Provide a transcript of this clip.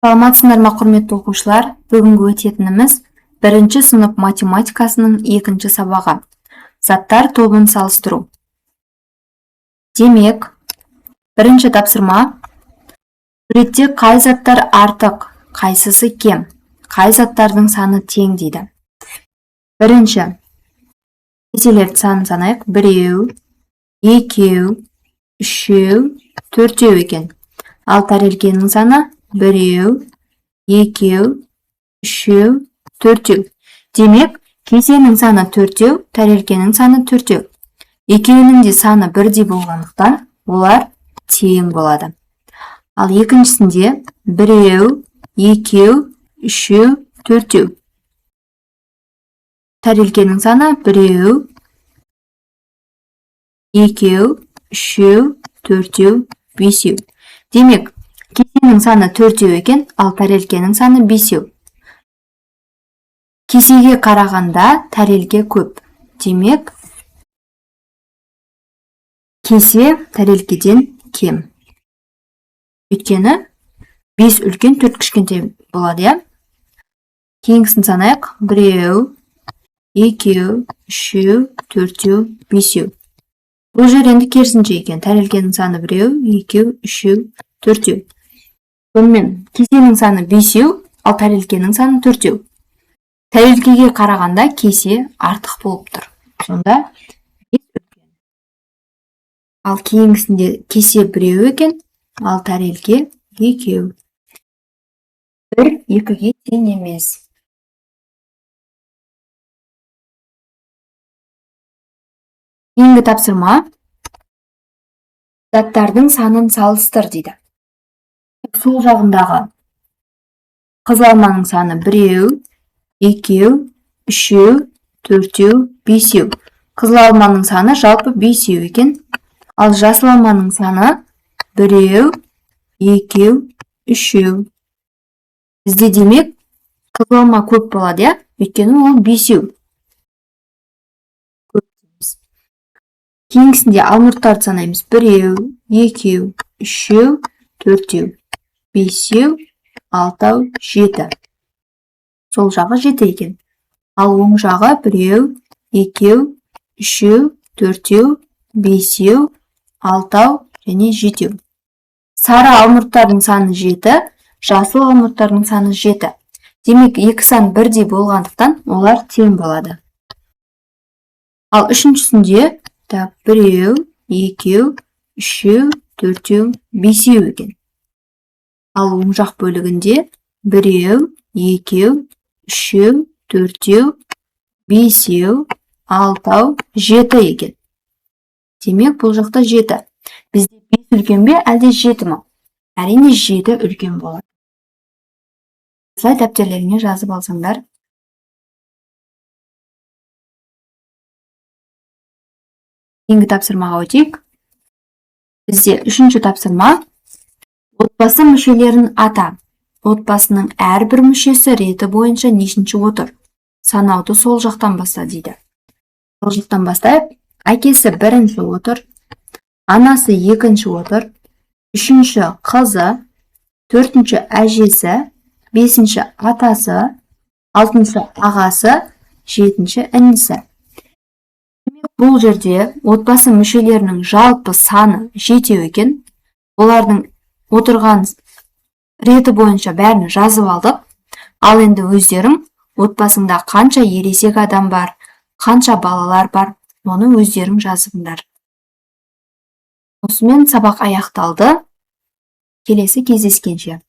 Саламатсыздар ма, құрметті оқушылар? Бүгінгі өтетініміз 1-ші сынып математикасының 2-ші сабағы. Заттар тобын салыстыру. Демек, 1-ші тапсырма. Суретте қай заттар артық, қайсысы кем? Қай заттардың саны тең дейді. Бірінші. Кеселерді санын санайық. 1, 2, 3, 4 екен. Ал тәрелкенің саны 1, 2, 3, 4. Демек, кесенің саны 4, тәрелкенің саны 4. Екеуінің де саны бірдей болғандықтан, олар тең болады. Ал екіншісінде 1, 2, 3, 4. Тәрелкенің саны 1, 2, 3, 4, 5. Демек, кесенің саны 4 екен, ал тәрелкенің саны 5. Кесеге қарағанда тәрелке көп. Демек, кесе тәрелкеден кем. Өйткені 5 үлкен, 4 кішкентай болады. Кейінгісін санайық. 1, 2, 3, 4, 5. Бұл жер енді керісінше екен. Тәрелкенің саны 1, 2, 3, 4. Сонымен кесенің саны 5, ал тәрелкенің саны 4. Тәрелкеге қарағанда кесе артық болып тұр. Сонда ал кейінгісінде кесе 1 екен, ал тәрелке 2. 1 2-ге тең емес. Кейінгі тапсырма. Заттардың санын салыстыр дейді. Сол жағындағы қызыл алманың саны 1, 2, 3, 4, 5. Қызыл алманың саны жалпы 5 екен. Ал жасыл алманың саны 1, 2, 3. Бізде демек қызыл алма көп болады, өйткені ол 5. Кейінгісінде алмұрттарды санаймыз. 1, 2, 3, 4, 5, 6, 7. Сол жағы 7 екен. Ал оң жағы 1, 2, 3, 4, 5, 6 және 7. Сары алмұрттардың саны 7, жасыл алмұрттардың саны 7. Демек, екі сан бірдей болғандықтан олар тең болады. Ал үшіншісінде 1, 2, 3, 4, 5 екен. Ал оң жақ бөлігінде 1, 2, 3, 4, 5, 6, 7 екен. Демек, бұл жақта 7. Бізде 5 үлкен бе, әлде 7 ме? Әрине 7 үлкен болады. Осылай дәптерлеріңе жазып алсаңдар. Кейінгі тапсырмаға өтейік. Бізде 3-ші тапсырма. Отбасы мүшелерін ата. Отбасының әрбір мүшесі реті бойынша нешінші отыр? Санауды сол жақтан баста дейді. Сол жақтан бастайық. Әкесі 1-ші отыр, анасы 2-ші отыр, 3-ші қызы, 4-ші әжесі, 5-ші атасы, 6-ші ағасы, 7-ші інісі. Бұл жерде отбасы мүшелерінің жалпы саны 7 екен. Олардың отырған реті бойынша бәрін жазып алдық. Ал енді өздерің отбасында қанша ересек адам бар, қанша балалар бар, оны өздерің жазыңдар. Осымен сабақ аяқталды. Келесі кездескенше.